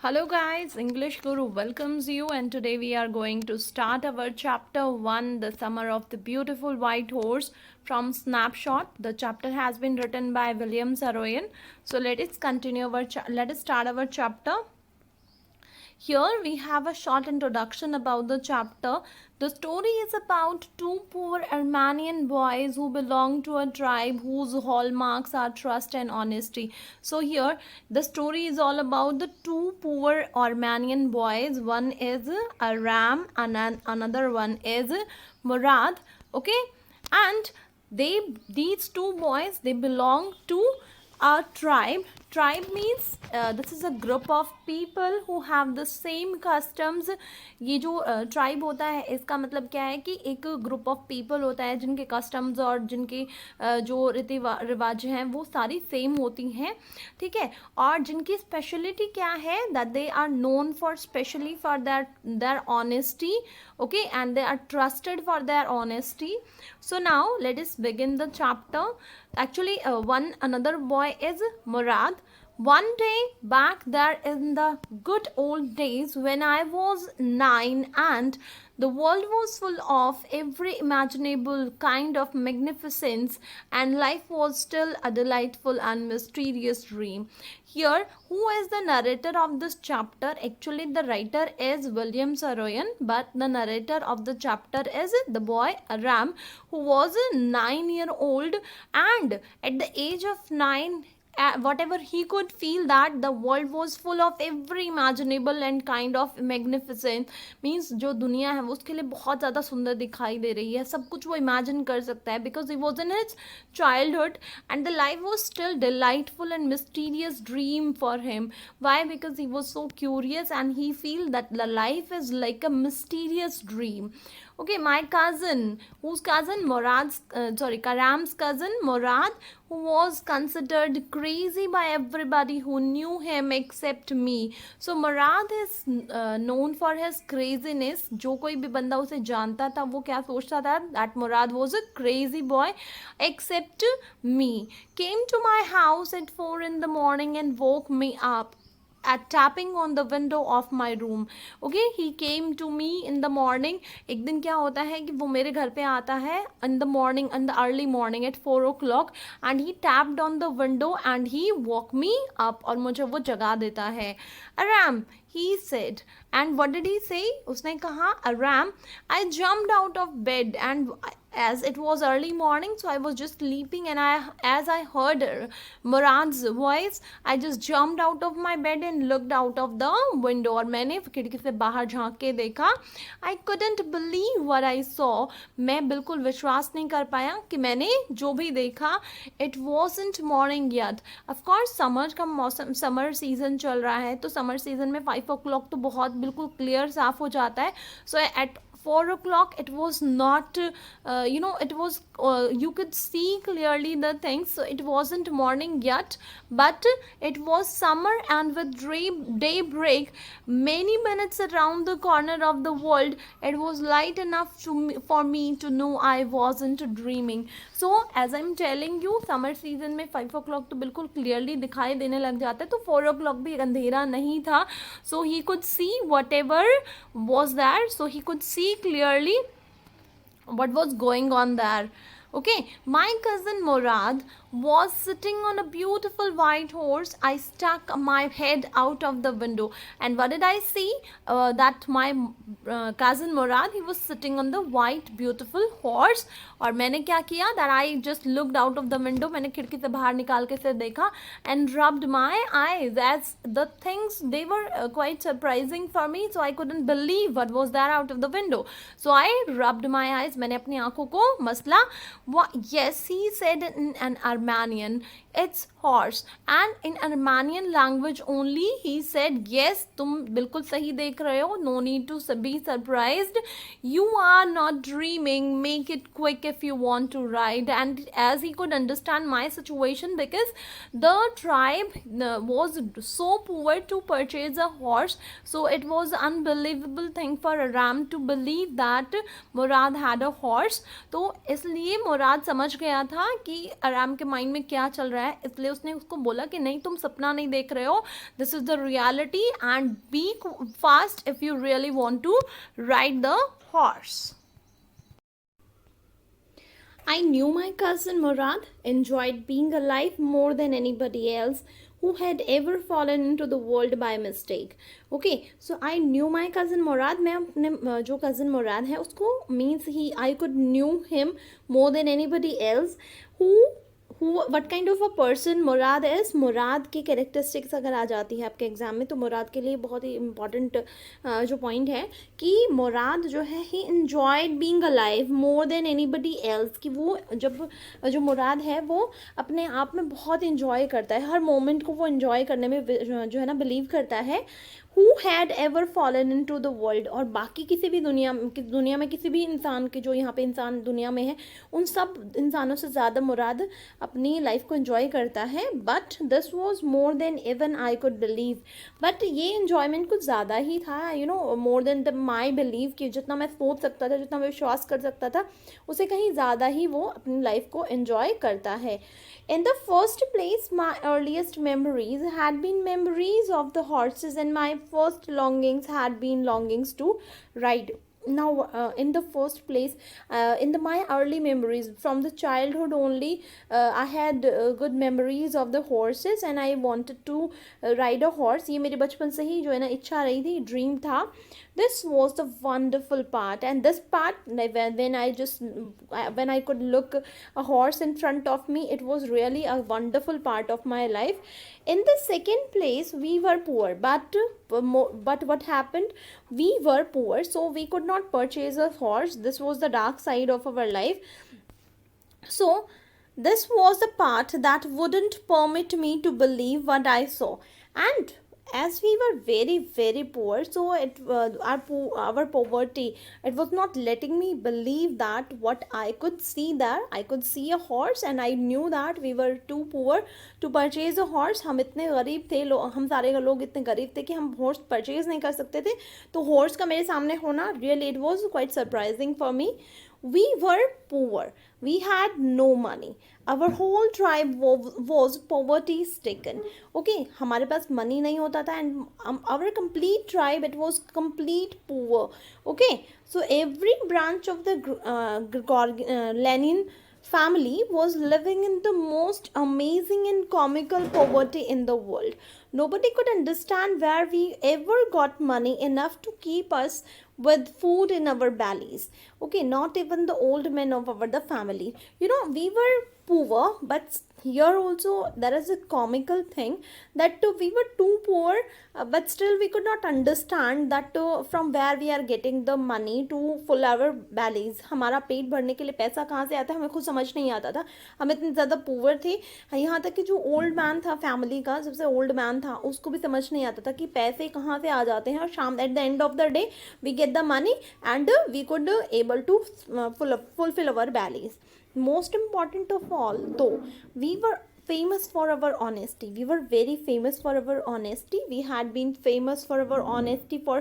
Hello guys, English Guru welcomes you, and today we are going to start our chapter 1, The Summer of the Beautiful White Horse from Snapshot. The chapter has been written by William Saroyan. So let us start our chapter. Here we have a short introduction about the chapter. The story is about two poor Armenian boys who belong to a tribe whose hallmarks are trust and honesty. So here the story is all about the two poor Armenian boys. One is Aram and another one is Murad. Okay, and these two boys, they belong to a tribe means this is a group of people who have the same customs. ये जो tribe होता है इसका मतलब क्या है कि एक ग्रुप ऑफ पीपल होता है जिनके कस्टम्स और जिनके जो रीति रिवाज हैं वो सारी सेम होती हैं, ठीक है. और जिनकी स्पेशलिटी क्या है, that they are known for specially for their honesty, okay, and they are trusted for their honesty. So now let us begin the chapter. Actually, another boy is Murad. One day back there in the good old days when I was 9 and the world was full of every imaginable kind of magnificence and life was still a delightful and mysterious dream. Here, who is the narrator of this chapter? Actually, the writer is William Saroyan, but the narrator of the chapter is the boy Aram, who was a 9-year-old, and at the age of 9, whatever he could feel that the world was full of every imaginable and kind of magnificent, means जो दुनिया है वो उसके लिए बहुत ज़्यादा सुंदर दिखाई दे रही है, सब कुछ वो इमेजिन कर सकता है, because he was in his childhood and the life was still delightful and mysterious dream for him. Why? Because he was so curious and he feel that the life is like a mysterious dream. Okay, my cousin, whose cousin Karam's cousin Murad, who was considered crazy by everybody who knew him except me. So Murad is known for his craziness. जो कोई भी बंदा उसे जानता था वो क्या सोचता था, that Murad was a crazy boy except me. Came to my house at 4 in the morning and woke me up at tapping on the window of my room. Okay, he came to me in the morning. एक दिन क्या होता है कि वो मेरे घर पे आता है in the morning, in the early morning at 4 o'clock, and he tapped on the window and he woke me up, और मुझे वो जगा देता है. Aram, he said. And what did he say? उसने कहा, Aram, I jumped out of bed and as it was early morning, so I was just sleeping, and as I heard Murad's voice, I just jumped out of my bed and looked out of the window. और मैंने खिड़की से बाहर झांक के देखा. I couldn't believe what I saw. मैं बिल्कुल विश्वास नहीं कर पाया कि मैंने जो भी देखा. It wasn't morning yet. Of course, summer का मौसम, समर सीजन चल रहा है, तो समर सीजन में 5 o'clock तो बहुत बिल्कुल क्लियर साफ हो जाता है. So at 4 o'clock it was not it was you could see clearly the things, so it wasn't morning yet, but it was summer, and with daybreak many minutes around the corner of the world, it was light enough for me to know I wasn't dreaming. So as I'm telling you, summer season में 5 o'clock तो बिल्कुल clearly दिखाई देने लग जाता है, तो 4 o'clock भी अंधेरा नहीं था. So he could see whatever was there, so he could see clearly what was going on there. Okay, my cousin Murad was sitting on a beautiful white horse. I stuck my head out of the window, and what did I see? That my cousin Murad, he was sitting on the white beautiful horse. और मैंने क्या किया, that I just looked out of the window, मैंने खिड़की से बाहर निकाल के से देखा, and rubbed my eyes as the things, they were quite surprising for me, so I couldn't believe what was there out of the window. So I rubbed my eyes, मैंने अपनी आंखों को मसला. Yes, he said in an Armenian, it's horse, and in Armenian language only he said, yes, तुम बिल्कुल सही देख रहे हो, no need to be surprised, you are not dreaming, make it quick if you want to ride. And as he could understand my situation, because the tribe was so poor to purchase a horse, so it was unbelievable thing for Aram to believe that Murad had a horse. तो इसलिए मुराद समझ गया था कि आराम के mind में क्या चल रहा रहा है, इसलिए उसने उसको बोला कि नहीं तुम सपना नहीं देख रहे हो, this is the reality and be fast if you really want to ride the horse. I knew my cousin Murad enjoyed being alive more than anybody else who had ever fallen into the world by mistake. Okay, so I knew my cousin Murad. मैं अपने जो cousin Murad है उसको means I could knew him more than anybody else who what kind of a person Murad is. Murad की characteristics अगर आ जाती है आपके एग्जाम में तो मुराद के लिए बहुत ही इंपॉर्टेंट जो पॉइंट है कि मुराद जो है he enjoyed being alive more than anybody else. कि वो जब जो मुराद है वो अपने आप में बहुत इन्जॉय करता है, हर मोमेंट को वो इन्जॉय करने में जो है ना बिलीव करता है. Who had ever fallen into the world. और बाकी किसी भी दुनिया में किसी भी इंसान के जो यहाँ पे इंसान दुनिया में है उन सब इंसानों से ज़्यादा मुराद अपनी लाइफ को एंजॉय करता है. But this was more than even I could believe. But ये इन्जॉयमेंट कुछ ज़्यादा ही था, you know, more than the my believe. कि जितना मैं सोच सकता था, जितना मैं विश्वास कर सकता था, उसे कहीं ज़्यादा ही वो अपनी लाइफ को एंजॉय करता है. In the first place, my earliest memories had been memories of the horses, and my first longings had been longings to ride. Now, in the first place, my early memories from the childhood only, I had good memories of the horses, and I wanted to ride a horse. ये मेरे बचपन से ही जो है ना इच्छा रही थी, ड्रीम था. This was the wonderful part, and this part when I could look a horse in front of me, it was really a wonderful part of my life. In the second place, we were poor, but what happened, we were poor, so we could not purchase a horse. This was the dark side of our life. So this was the part that wouldn't permit me to believe what I saw. And as we were very very poor, so our poverty, it was not letting me believe that what I could see there. I could see a horse and I knew that we were too poor to purchase a horse. हम इतने गरीब थे, हम सारे लोग इतने गरीब थे कि हम हॉर्स परचेज नहीं कर सकते थे. तो हॉर्स का मेरे सामने होना really it was quite surprising for me. We were poor. We had no money. Our whole tribe was poverty stricken. Okay, हमारे पास money नहीं होता था and our complete tribe, it was complete poor. Okay, so every branch of the Lenin family was living in the most amazing and comical poverty in the world. Nobody could understand where we ever got money enough to keep us with food in our bellies. Okay, not even the old men of the family. You know, we were poor, but here also there is a comical thing that we were too poor, but still we could not understand that from where we are getting the money to fill our bellies. हमारा पेट भरने के लिए पैसा कहाँ से आता है हमें खुद समझ नहीं आता था. हम इतने ज़्यादा पुअर थे, यहाँ तक कि जो ओल्ड मैन था फैमिली का, सबसे ओल्ड मैन था, उसको भी समझ नहीं आता था कि पैसे कहाँ से आ जाते हैं. और शाम at the end of the day we get the money and we could able to fulfill our bellies. Most important of all, though, we were famous for our honesty. We were very famous for our honesty. We had been famous for our honesty for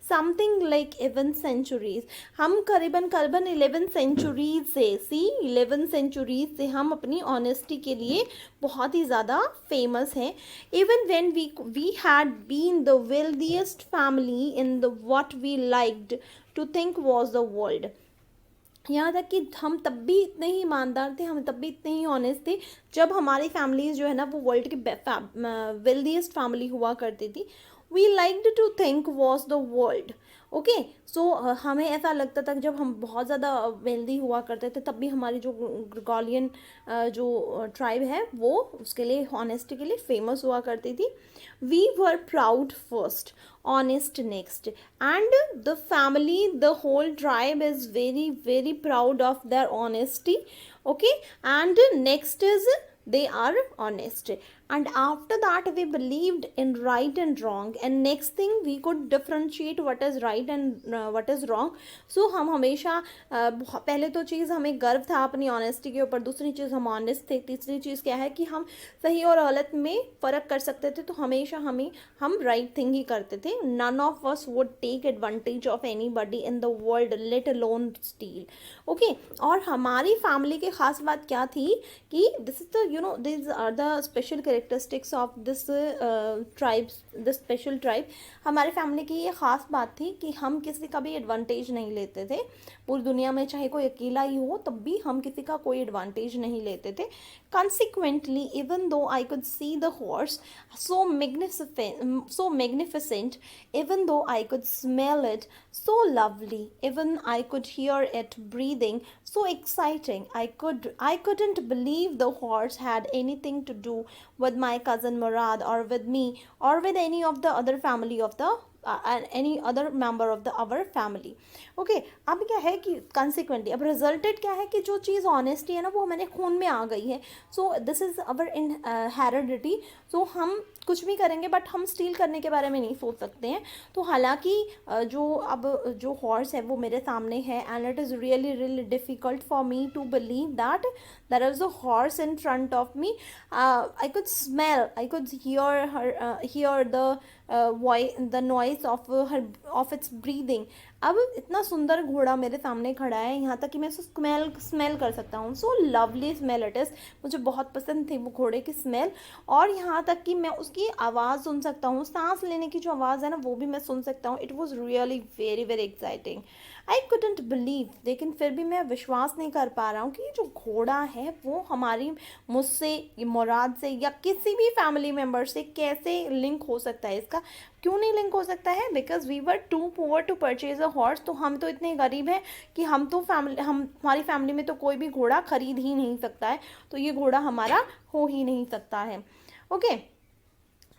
something like 11 centuries. हम करीबन 11 centuries से 11 centuries से हम अपनी honesty के लिए बहुत ही ज़्यादा famous हैं. Even when we had been the wealthiest family in the what we liked to think was the world. यहाँ तक कि हम तब भी इतने ही ईमानदार थे, हम तब भी इतने ही ऑनेस्ट थे जब हमारी फैमिलीज जो है ना वो वर्ल्ड की वेल्दीएस्ट फैमिली हुआ करती थी. We liked to think was the world. Okay, so हमें ऐसा लगता था कि जब हम बहुत ज़्यादा वेल्दी हुआ करते थे तब भी हमारी जो ग्रेगोरियन जो ट्राइब है वो उसके लिए ऑनेस्टी के लिए फेमस हुआ करती थी. We were proud first, honest next, and the family, the whole tribe is very very proud of their honesty. Okay, and next is they are honest, and after that we believed in right and wrong, and next thing we could differentiate what is right and what is wrong. So हम हमेशा पहले तो चीज़ हमें गर्व था अपनी honesty के ऊपर, दूसरी चीज़ हम ऑनेस्ट थे, तीसरी चीज़ क्या है कि हम सही और गलत में फ़र्क कर सकते थे, तो हमेशा हम राइट थिंग ही करते थे. None of us would take advantage of anybody in the world, let alone steal. Okay, और हमारी फैमिली की खास बात क्या थी कि this is the this are the special characteristics of this tribes, this special tribe. हमारे family की ये ख़ास बात थी कि हम किसी का भी एडवांटेज नहीं लेते थे. पूरी दुनिया में चाहे कोई अकेला ही हो तब भी हम किसी का कोई एडवांटेज नहीं लेते थे. Consequently, even though I could see the horse so magnificent, even though I could smell it so lovely, even I could hear it breathing so exciting, I couldn't believe the horse had anything to do with my cousin Murad or with me or with any of the other family of the any other member of the our family. Okay, अब क्या है कि consequently अब resulted क्या है कि जो चीज़ honesty है ना वो हमारे खून में आ गई है. So this is our in heredity. So हम कुछ भी करेंगे बट हम स्टील करने के बारे में नहीं सोच सकते हैं. तो हालांकि जो हॉर्स है वो मेरे सामने है, and it is really difficult for me to believe that there is a horse in front of me. I could smell, I could hear the noise of its breathing. अब इतना सुंदर घोड़ा मेरे सामने खड़ा है, यहाँ तक कि मैं उसको स्मेल कर सकता हूँ. So lovely smell it is. मुझे बहुत पसंद थी वो घोड़े की स्मेल, और यहाँ तक कि मैं उसकी आवाज़ सुन सकता हूँ, सांस लेने की जो आवाज़ है ना वो भी मैं सुन सकता हूँ. It was really very very exciting. I couldn't believe, लेकिन फिर भी मैं विश्वास नहीं कर पा रहा हूँ कि जो घोड़ा है वो हमारी मुझसे, मुराद से या किसी भी फैमिली मेम्बर से कैसे लिंक हो सकता है. इसका क्यों नहीं लिंक हो सकता है? Because we were too poor to purchase a horse. तो हम तो इतने गरीब हैं कि हमारी फैमिली में तो कोई भी घोड़ा खरीद ही नहीं सकता है. तो ये घोड़ा हमारा हो ही नहीं सकता है. ओके,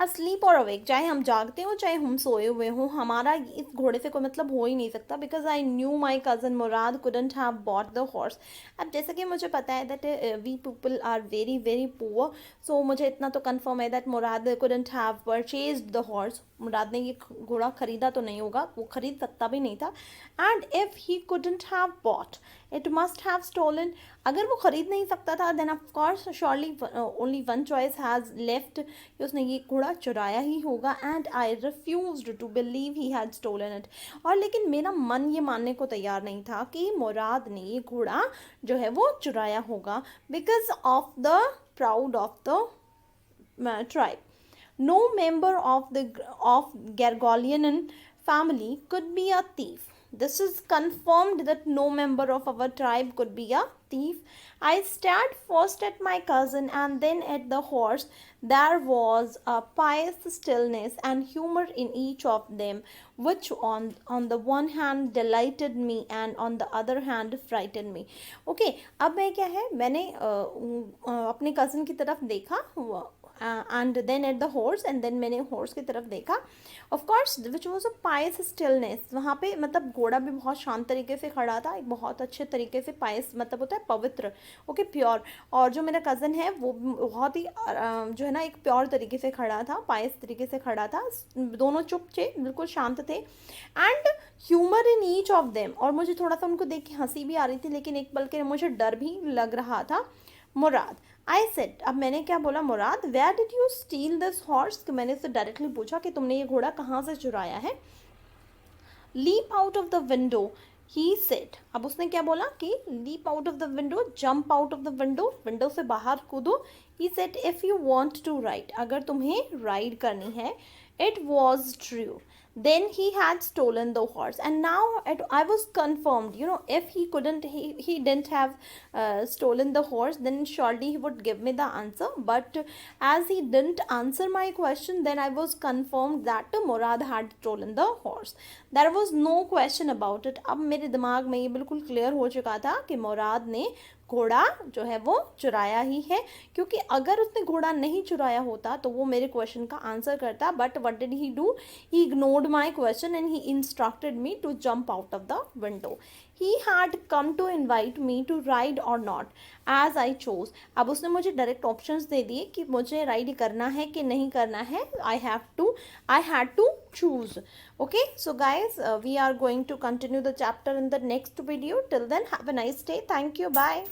अस्लीप और अवेक, चाहे हम जागते हो चाहे हम सोए हुए हों, हमारा इस घोड़े से कोई मतलब हो ही नहीं सकता. Because I knew my cousin Murad couldn't have bought the horse. अब जैसा कि मुझे पता है that we people are very very poor, so मुझे इतना तो कंफर्म है that Murad couldn't have purchased the horse. Murad ने ये घोड़ा खरीदा तो नहीं होगा, वो खरीद सकता भी नहीं था. And if he couldn't have bought, it must have stolen. अगर वो खरीद नहीं सकता था then of course surely only one choice has left, उसने ये घोड़ा चुराया ही होगा. And I refused to believe he had stolen it. और लेकिन मेरा मन ये मानने को तैयार नहीं था कि मुराद ने ये घोड़ा जो है वो चुराया होगा, because of the proud of the tribe. No member of Gargolian family could be a thief. This is confirmed that no member of our tribe could be a thief. I stared first at my cousin and then at the horse. There was a pious stillness and humor in each of them, which on the one hand delighted me and on the other hand frightened me. Okay, अब मैं क्या है, मैंने अपने cousin की तरफ देखा and then at the horse, and then मैंने हॉर्स की तरफ देखा. Of course which was a pious stillness. वहाँ पे मतलब घोड़ा भी बहुत शांत तरीके से खड़ा था, एक बहुत अच्छे तरीके से, पायस मतलब होता है पवित्र, ओके, प्योर. और जो मेरा कज़न है वो बहुत ही जो है ना एक प्योर तरीके से खड़ा था, पायस तरीके से खड़ा था. दोनों चुप थे, बिल्कुल शांत थे. And humour in each of them. और मुझे थोड़ा सा उनको देख के हंसी भी आ रही थी, लेकिन एक पल के मुझे डर भी लग रहा था. मुराद, आई सेड, अब मैंने क्या बोला, Murad where did you steal this horse. तो मैंने उससे डायरेक्टली पूछा कि तुमने ये घोड़ा कहाँ से चुराया है. Leap out of the window, he said. अब उसने क्या बोला कि leap out of the window, jump out of the window, window से बाहर कूदो. He said if you want to ride, अगर तुम्हें राइड करनी है. It was true. Then he had stolen the horse, and now I was confirmed, if he didn't have stolen the horse, then surely he would give me the answer. But as he didn't answer my question, then I was confirmed that Murad had stolen the horse. There was no question about it. अब मेरे दिमाग में ये बिल्कुल clear हो चुका था कि मुराद ने घोड़ा जो है वो चुराया ही है, क्योंकि अगर उसने घोड़ा नहीं चुराया होता तो वो मेरे क्वेश्चन का आंसर करता. But what did he do, he ignored my question and he instructed me to jump out of the window. he had come to invite me to ride or not, as I chose. अब उसने मुझे direct options दे दिए कि मुझे ride करना है कि नहीं करना है. I had to choose. Okay, so guys, we are going to continue the chapter in the next video. Till then, have a nice day. Thank you. Bye.